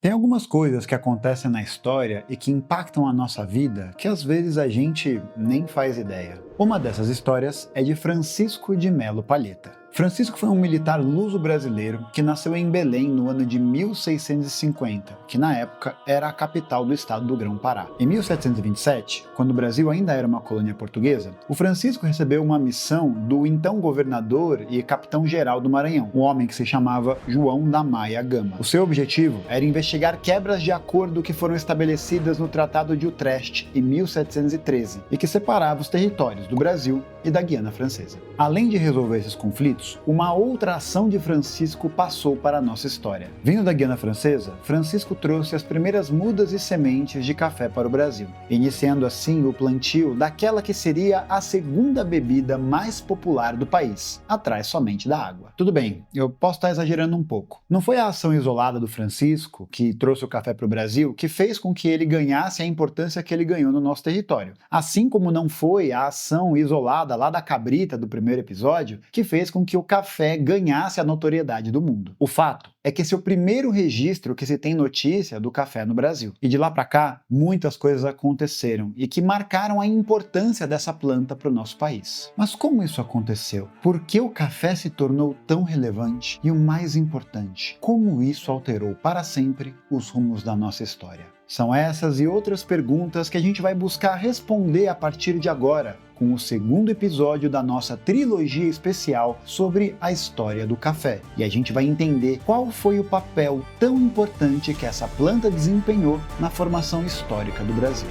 Tem algumas coisas que acontecem na história e que impactam a nossa vida que às vezes a gente nem faz ideia. Uma dessas histórias é de Francisco de Melo Palheta. Francisco foi um militar luso-brasileiro que nasceu em Belém no ano de 1650, que na época era a capital do estado do Grão-Pará. Em 1727, quando o Brasil ainda era uma colônia portuguesa, o Francisco recebeu uma missão do então governador e capitão-geral do Maranhão, um homem que se chamava João da Maia Gama. O seu objetivo era investigar quebras de acordo que foram estabelecidas no Tratado de Utrecht em 1713 e que separava os territórios do Brasil e da Guiana Francesa. Além de resolver esses conflitos, uma outra ação de Francisco passou para a nossa história. Vindo da Guiana Francesa, Francisco trouxe as primeiras mudas e sementes de café para o Brasil, iniciando assim o plantio daquela que seria a segunda bebida mais popular do país, atrás somente da água. Tudo bem, eu posso estar exagerando um pouco. Não foi a ação isolada do Francisco, que trouxe o café para o Brasil, que fez com que ele ganhasse a importância que ele ganhou no nosso território. Assim como não foi a ação isolada lá da cabrita do primeiro episódio, que fez com que o café ganhasse a notoriedade do mundo. O fato é que esse é o primeiro registro que se tem notícia do café no Brasil. E de lá para cá, muitas coisas aconteceram e que marcaram a importância dessa planta para o nosso país. Mas como isso aconteceu? Por que o café se tornou tão relevante? E o mais importante, como isso alterou para sempre os rumos da nossa história? São essas e outras perguntas que a gente vai buscar responder a partir de agora, com o segundo episódio da nossa trilogia especial sobre a história do café. E a gente vai entender qual foi o papel tão importante que essa planta desempenhou na formação histórica do Brasil.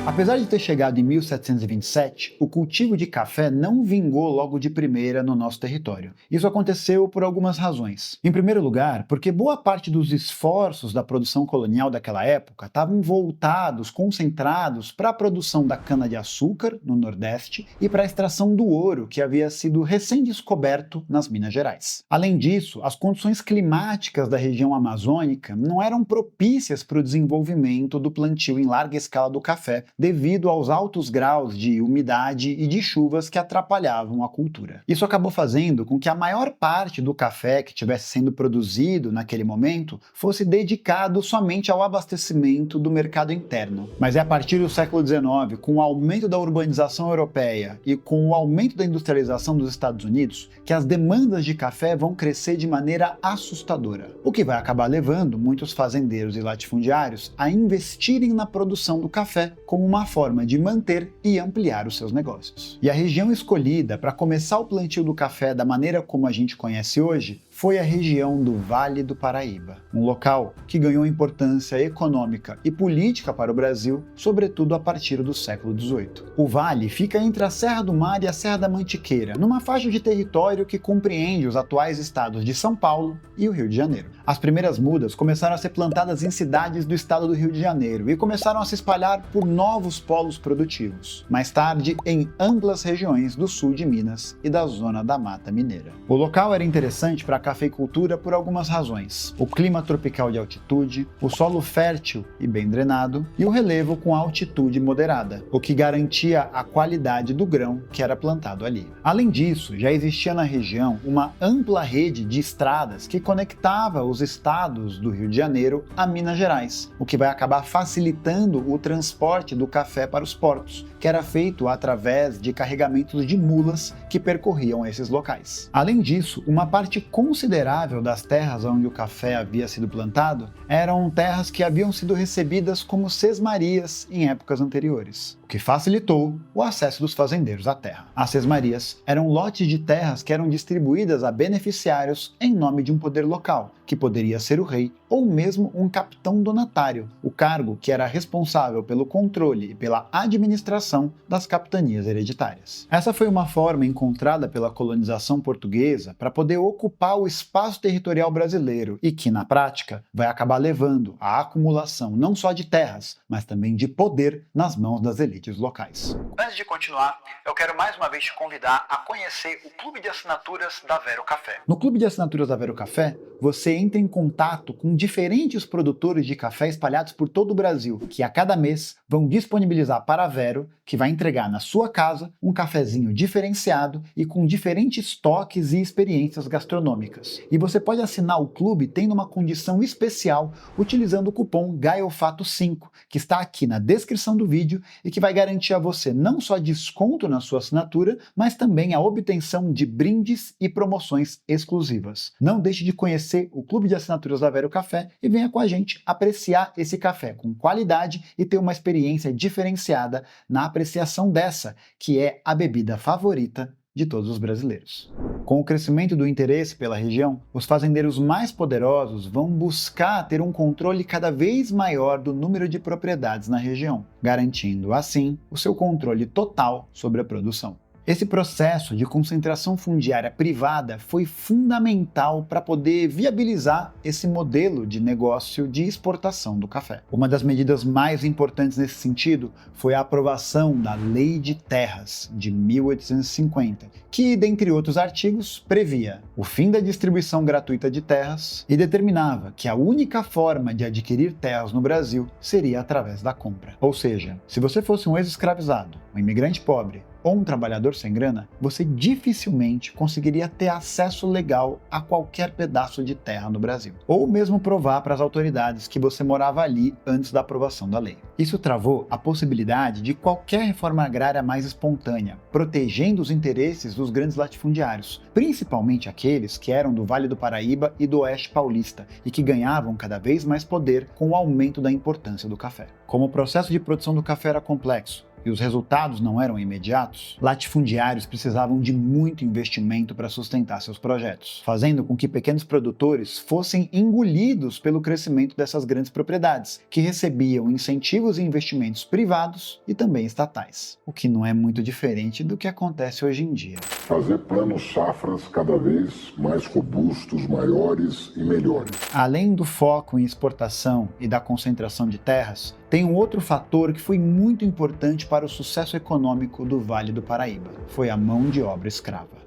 Apesar de ter chegado em 1727, o cultivo de café não vingou logo de primeira no nosso território. Isso aconteceu por algumas razões. Em primeiro lugar, porque boa parte dos esforços da produção colonial daquela época estavam voltados, concentrados para a produção da cana-de-açúcar, no Nordeste, e para a extração do ouro, que havia sido recém-descoberto nas Minas Gerais. Além disso, as condições climáticas da região amazônica não eram propícias para o desenvolvimento do plantio em larga escala do café, devido aos altos graus de umidade e de chuvas que atrapalhavam a cultura. Isso acabou fazendo com que a maior parte do café que estivesse sendo produzido naquele momento fosse dedicado somente ao abastecimento do mercado interno. Mas é a partir do século XIX, com o aumento da urbanização europeia e com o aumento da industrialização dos Estados Unidos, que as demandas de café vão crescer de maneira assustadora, o que vai acabar levando muitos fazendeiros e latifundiários a investirem na produção do café como uma forma de manter e ampliar os seus negócios. E a região escolhida para começar o plantio do café da maneira como a gente conhece hoje foi a região do Vale do Paraíba, um local que ganhou importância econômica e política para o Brasil, sobretudo a partir do século XVIII. O vale fica entre a Serra do Mar e a Serra da Mantiqueira, numa faixa de território que compreende os atuais estados de São Paulo e o Rio de Janeiro. As primeiras mudas começaram a ser plantadas em cidades do estado do Rio de Janeiro e começaram a se espalhar por novos polos produtivos, mais tarde em amplas regiões do sul de Minas e da zona da Mata Mineira. O local era interessante para a cafeicultura por algumas razões: o clima tropical de altitude, o solo fértil e bem drenado e o relevo com altitude moderada, o que garantia a qualidade do grão que era plantado ali. Além disso, já existia na região uma ampla rede de estradas que conectava os estados do Rio de Janeiro a Minas Gerais, o que vai acabar facilitando o transporte do café para os portos, que era feito através de carregamentos de mulas que percorriam esses locais. Além disso, uma parte considerável das terras onde o café havia sido plantado eram terras que haviam sido recebidas como sesmarias em épocas anteriores, o que facilitou o acesso dos fazendeiros à terra. As sesmarias eram lotes de terras que eram distribuídas a beneficiários em nome de um poder local, que poderia ser o rei ou mesmo um capitão donatário, o cargo que era responsável pelo controle e pela administração das capitanias hereditárias. Essa foi uma forma encontrada pela colonização portuguesa para poder ocupar o espaço territorial brasileiro e que, na prática, vai acabar levando à acumulação não só de terras, mas também de poder nas mãos das elites. redes locais. Antes de continuar, eu quero mais uma vez te convidar a conhecer o Clube de Assinaturas da Vero Café. No Clube de Assinaturas da Vero Café, você entra em contato com diferentes produtores de café espalhados por todo o Brasil, que a cada mês vão disponibilizar para a Vero, que vai entregar na sua casa um cafezinho diferenciado e com diferentes toques e experiências gastronômicas. E você pode assinar o clube tendo uma condição especial utilizando o cupom GAIOFATO5, que está aqui na descrição do vídeo e que vai garantir a você não só desconto na sua assinatura, mas também a obtenção de brindes e promoções exclusivas. Não deixe de conhecer o Clube de Assinaturas da Vero Café e venha com a gente apreciar esse café com qualidade e ter uma experiência diferenciada na apreciação dessa, que é a bebida favorita de todos os brasileiros. Com o crescimento do interesse pela região, os fazendeiros mais poderosos vão buscar ter um controle cada vez maior do número de propriedades na região, garantindo, assim, o seu controle total sobre a produção. Esse processo de concentração fundiária privada foi fundamental para poder viabilizar esse modelo de negócio de exportação do café. Uma das medidas mais importantes nesse sentido foi a aprovação da Lei de Terras de 1850, que, dentre outros artigos, previa o fim da distribuição gratuita de terras e determinava que a única forma de adquirir terras no Brasil seria através da compra. Ou seja, se você fosse um ex-escravizado, um imigrante pobre, ou um trabalhador sem grana, você dificilmente conseguiria ter acesso legal a qualquer pedaço de terra no Brasil, ou mesmo provar para as autoridades que você morava ali antes da aprovação da lei. Isso travou a possibilidade de qualquer reforma agrária mais espontânea, protegendo os interesses dos grandes latifundiários, principalmente aqueles que eram do Vale do Paraíba e do Oeste Paulista, e que ganhavam cada vez mais poder com o aumento da importância do café. Como o processo de produção do café era complexo, e os resultados não eram imediatos, latifundiários precisavam de muito investimento para sustentar seus projetos, fazendo com que pequenos produtores fossem engolidos pelo crescimento dessas grandes propriedades, que recebiam incentivos e investimentos privados e também estatais, o que não é muito diferente do que acontece hoje em dia. Fazer planos safras cada vez mais robustos, maiores e melhores. Além do foco em exportação e da concentração de terras, tem um outro fator que foi muito importante para o sucesso econômico do Vale do Paraíba. Foi a mão de obra escrava.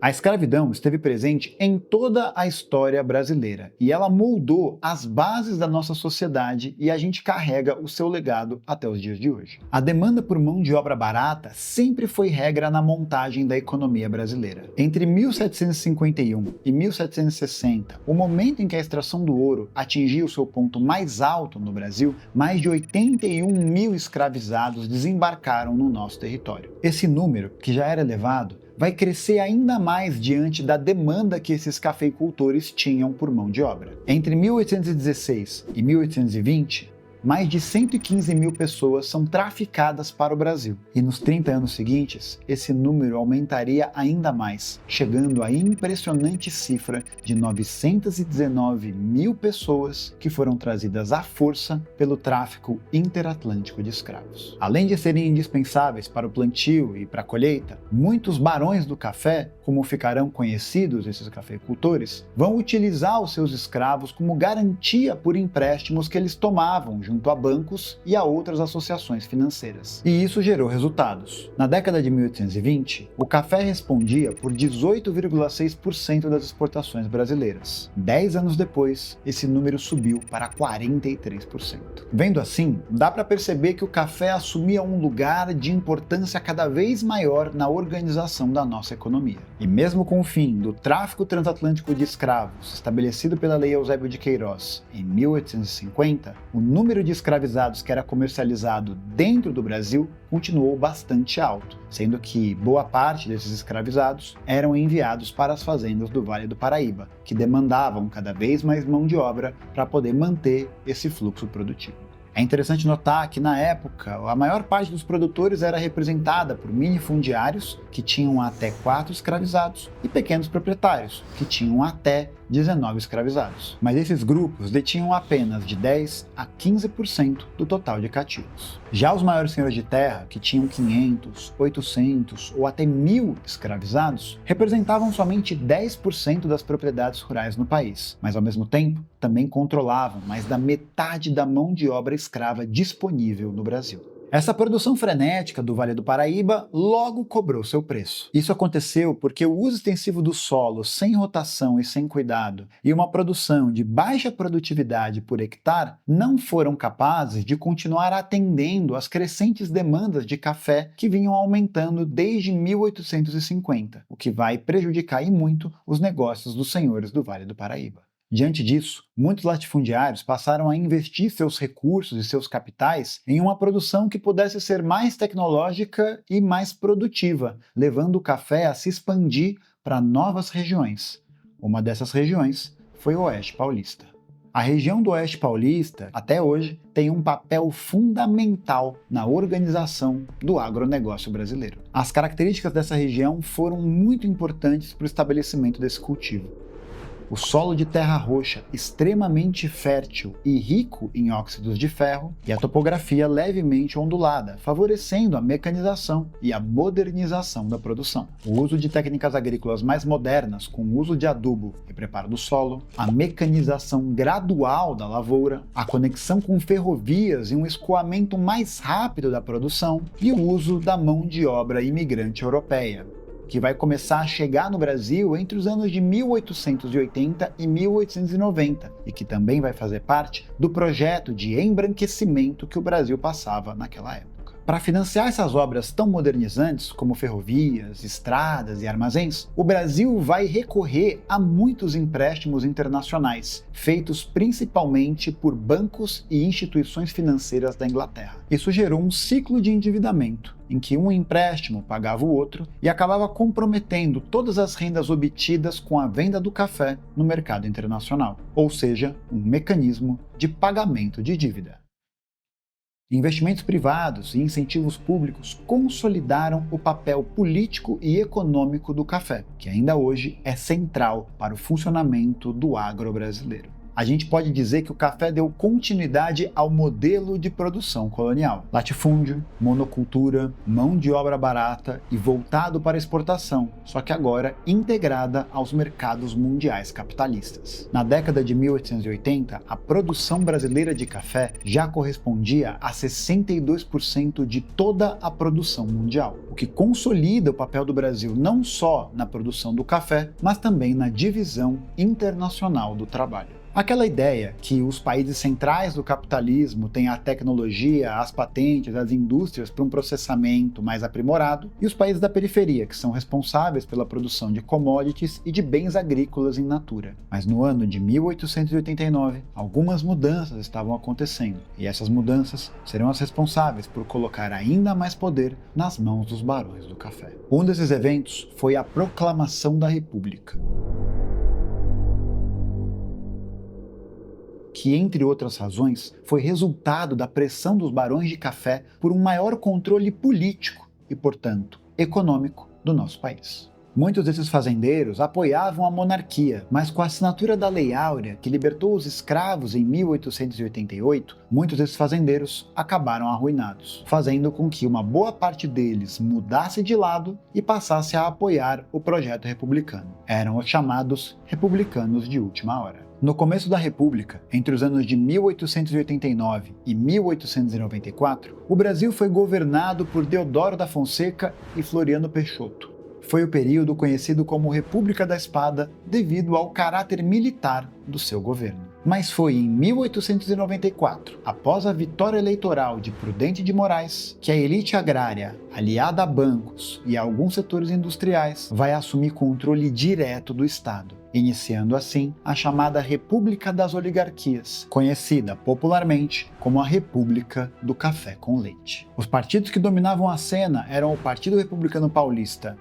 A escravidão esteve presente em toda a história brasileira e ela moldou as bases da nossa sociedade e a gente carrega o seu legado até os dias de hoje. A demanda por mão de obra barata sempre foi regra na montagem da economia brasileira. Entre 1751 e 1760, o momento em que a extração do ouro atingiu o seu ponto mais alto no Brasil, mais de 81 mil escravizados desembarcaram no nosso território. Esse número, que já era elevado, vai crescer ainda mais diante da demanda que esses cafeicultores tinham por mão de obra. Entre 1816 e 1820, mais de 115 mil pessoas são traficadas para o Brasil. E nos 30 anos seguintes, esse número aumentaria ainda mais, chegando à impressionante cifra de 919 mil pessoas que foram trazidas à força pelo tráfico interatlântico de escravos. Além de serem indispensáveis para o plantio e para a colheita, muitos barões do café, como ficarão conhecidos esses cafeicultores, vão utilizar os seus escravos como garantia por empréstimos que eles tomavam junto a bancos e a outras associações financeiras. E isso gerou resultados. Na década de 1820, o café respondia por 18,6% das exportações brasileiras. 10 anos depois, esse número subiu para 43%. Vendo assim, dá para perceber que o café assumia um lugar de importância cada vez maior na organização da nossa economia. E mesmo com o fim do tráfico transatlântico de escravos, estabelecido pela Lei Eusébio de Queiroz em 1850, o número de escravizados que era comercializado dentro do Brasil continuou bastante alto, sendo que boa parte desses escravizados eram enviados para as fazendas do Vale do Paraíba, que demandavam cada vez mais mão de obra para poder manter esse fluxo produtivo. É interessante notar que, na época, a maior parte dos produtores era representada por minifundiários, que tinham até 4 escravizados, e pequenos proprietários, que tinham até 19 escravizados. Mas esses grupos detinham apenas de 10 a 15% do total de cativos. Já os maiores senhores de terra, que tinham 500, 800 ou até 1.000 escravizados, representavam somente 10% das propriedades rurais no país, mas ao mesmo tempo também controlavam mais da metade da mão de obra escrava disponível no Brasil. Essa produção frenética do Vale do Paraíba logo cobrou seu preço. Isso aconteceu porque o uso extensivo do solo sem rotação e sem cuidado e uma produção de baixa produtividade por hectare não foram capazes de continuar atendendo às crescentes demandas de café que vinham aumentando desde 1850, o que vai prejudicar e muito os negócios dos senhores do Vale do Paraíba. Diante disso, muitos latifundiários passaram a investir seus recursos e seus capitais em uma produção que pudesse ser mais tecnológica e mais produtiva, levando o café a se expandir para novas regiões. Uma dessas regiões foi o Oeste Paulista. A região do Oeste Paulista, até hoje, tem um papel fundamental na organização do agronegócio brasileiro. As características dessa região foram muito importantes para o estabelecimento desse cultivo. O solo de terra roxa extremamente fértil e rico em óxidos de ferro e a topografia levemente ondulada, favorecendo a mecanização e a modernização da produção. O uso de técnicas agrícolas mais modernas, com o uso de adubo e preparo do solo, a mecanização gradual da lavoura, a conexão com ferrovias e um escoamento mais rápido da produção e o uso da mão de obra imigrante europeia, que vai começar a chegar no Brasil entre os anos de 1880 e 1890 e que também vai fazer parte do projeto de embranquecimento que o Brasil passava naquela época. Para financiar essas obras tão modernizantes, como ferrovias, estradas e armazéns, o Brasil vai recorrer a muitos empréstimos internacionais, feitos principalmente por bancos e instituições financeiras da Inglaterra. Isso gerou um ciclo de endividamento, em que um empréstimo pagava o outro e acabava comprometendo todas as rendas obtidas com a venda do café no mercado internacional, ou seja, um mecanismo de pagamento de dívida. Investimentos privados e incentivos públicos consolidaram o papel político e econômico do café, que ainda hoje é central para o funcionamento do agro brasileiro. A gente pode dizer que o café deu continuidade ao modelo de produção colonial. Latifúndio, monocultura, mão de obra barata e voltado para exportação, só que agora integrada aos mercados mundiais capitalistas. Na década de 1880, a produção brasileira de café já correspondia a 62% de toda a produção mundial, o que consolida o papel do Brasil não só na produção do café, mas também na divisão internacional do trabalho. Aquela ideia que os países centrais do capitalismo têm a tecnologia, as patentes, as indústrias para um processamento mais aprimorado, e os países da periferia, que são responsáveis pela produção de commodities e de bens agrícolas in natura. Mas no ano de 1889, algumas mudanças estavam acontecendo, e essas mudanças serão as responsáveis por colocar ainda mais poder nas mãos dos barões do café. Um desses eventos foi a Proclamação da República, que, entre outras razões, foi resultado da pressão dos barões de café por um maior controle político e, portanto, econômico do nosso país. Muitos desses fazendeiros apoiavam a monarquia, mas com a assinatura da Lei Áurea, que libertou os escravos em 1888, muitos desses fazendeiros acabaram arruinados, fazendo com que uma boa parte deles mudasse de lado e passasse a apoiar o projeto republicano. Eram os chamados republicanos de última hora. No começo da República, entre os anos de 1889 e 1894, o Brasil foi governado por Deodoro da Fonseca e Floriano Peixoto. Foi o período conhecido como República da Espada devido ao caráter militar do seu governo. Mas foi em 1894, após a vitória eleitoral de Prudente de Moraes, que a elite agrária, aliada a bancos e a alguns setores industriais, vai assumir controle direto do Estado, iniciando assim a chamada República das Oligarquias, conhecida popularmente como a República do Café com Leite. Os partidos que dominavam a cena eram o Partido Republicano Paulista,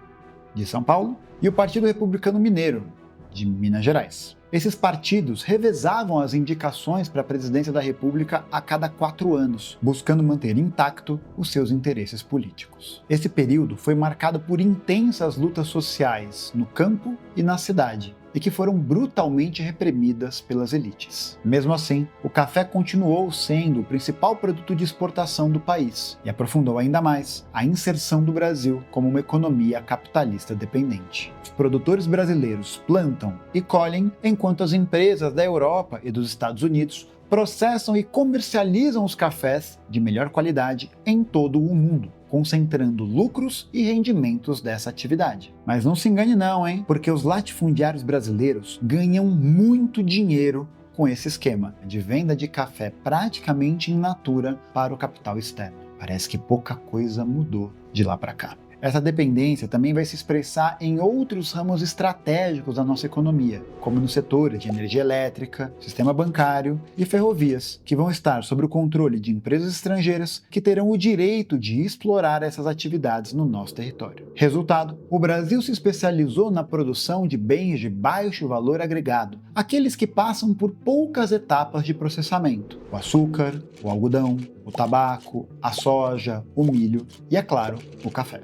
de São Paulo, e o Partido Republicano Mineiro, de Minas Gerais. Esses partidos revezavam as indicações para a presidência da República a cada 4 anos, buscando manter intacto os seus interesses políticos. Esse período foi marcado por intensas lutas sociais no campo e na cidade, e que foram brutalmente reprimidas pelas elites. Mesmo assim, o café continuou sendo o principal produto de exportação do país e aprofundou ainda mais a inserção do Brasil como uma economia capitalista dependente. Os produtores brasileiros plantam e colhem, enquanto as empresas da Europa e dos Estados Unidos processam e comercializam os cafés de melhor qualidade em todo o mundo, concentrando lucros e rendimentos dessa atividade. Mas não se engane não, hein? Porque os latifundiários brasileiros ganham muito dinheiro com esse esquema de venda de café praticamente in natura para o capital externo. Parece que pouca coisa mudou de lá para cá. Essa dependência também vai se expressar em outros ramos estratégicos da nossa economia, como no setor de energia elétrica, sistema bancário e ferrovias, que vão estar sob o controle de empresas estrangeiras que terão o direito de explorar essas atividades no nosso território. Resultado, o Brasil se especializou na produção de bens de baixo valor agregado, aqueles que passam por poucas etapas de processamento: o açúcar, o algodão, o tabaco, a soja, o milho e, é claro, o café.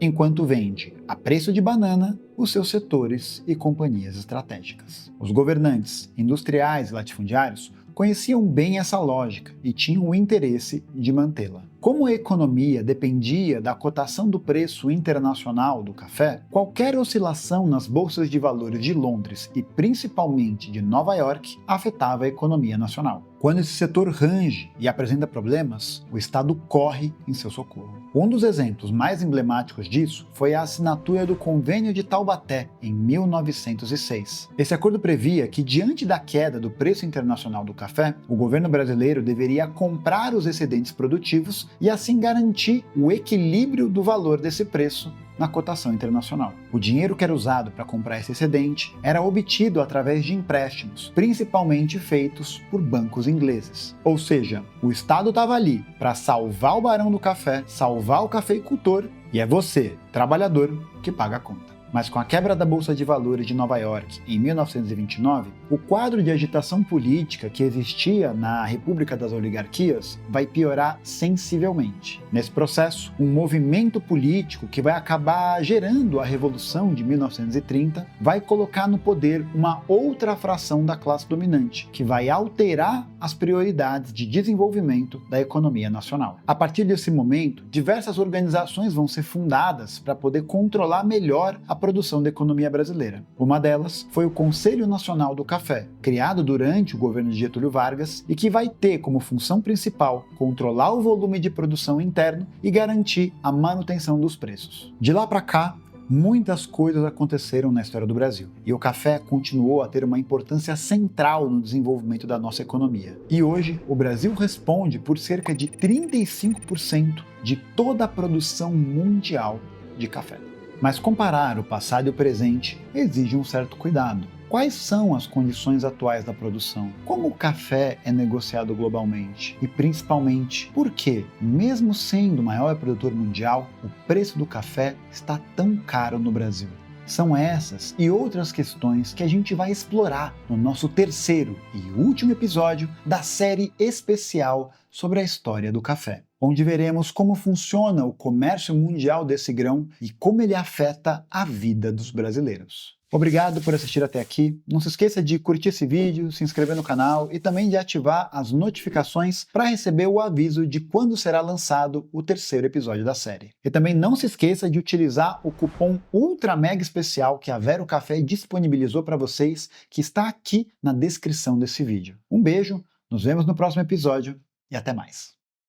Enquanto vende a preço de banana os seus setores e companhias estratégicas. Os governantes, industriais e latifundiários conheciam bem essa lógica e tinham o interesse de mantê-la. Como a economia dependia da cotação do preço internacional do café, qualquer oscilação nas bolsas de valores de Londres e principalmente de Nova York afetava a economia nacional. Quando esse setor range e apresenta problemas, o Estado corre em seu socorro. Um dos exemplos mais emblemáticos disso foi a assinatura do Convênio de Taubaté, em 1906. Esse acordo previa que, diante da queda do preço internacional do café, o governo brasileiro deveria comprar os excedentes produtivos e assim garantir o equilíbrio do valor desse preço na cotação internacional. O dinheiro que era usado para comprar esse excedente era obtido através de empréstimos, principalmente feitos por bancos ingleses. Ou seja, o Estado estava ali para salvar o barão do café, salvar o cafeicultor, e é você, trabalhador, que paga a conta. Mas com a quebra da Bolsa de Valores de Nova York em 1929, o quadro de agitação política que existia na República das Oligarquias vai piorar sensivelmente. Nesse processo, um movimento político que vai acabar gerando a Revolução de 1930 vai colocar no poder uma outra fração da classe dominante, que vai alterar as prioridades de desenvolvimento da economia nacional. A partir desse momento, diversas organizações vão ser fundadas para poder controlar melhor a produção da economia brasileira. Uma delas foi o Conselho Nacional do Café, criado durante o governo de Getúlio Vargas e que vai ter como função principal controlar o volume de produção interno e garantir a manutenção dos preços. De lá para cá, muitas coisas aconteceram na história do Brasil, e o café continuou a ter uma importância central no desenvolvimento da nossa economia. E hoje, o Brasil responde por cerca de 35% de toda a produção mundial de café. Mas comparar o passado e o presente exige um certo cuidado. Quais são as condições atuais da produção? Como o café é negociado globalmente? E principalmente, por que, mesmo sendo o maior produtor mundial, o preço do café está tão caro no Brasil? São essas e outras questões que a gente vai explorar no nosso terceiro e último episódio da série especial sobre a história do café, onde veremos como funciona o comércio mundial desse grão e como ele afeta a vida dos brasileiros. Obrigado por assistir até aqui. Não se esqueça de curtir esse vídeo, se inscrever no canal e também de ativar as notificações para receber o aviso de quando será lançado o terceiro episódio da série. E também não se esqueça de utilizar o cupom Ultra Mega Especial que a Vero Café disponibilizou para vocês, que está aqui na descrição desse vídeo. Um beijo, nos vemos no próximo episódio e até mais.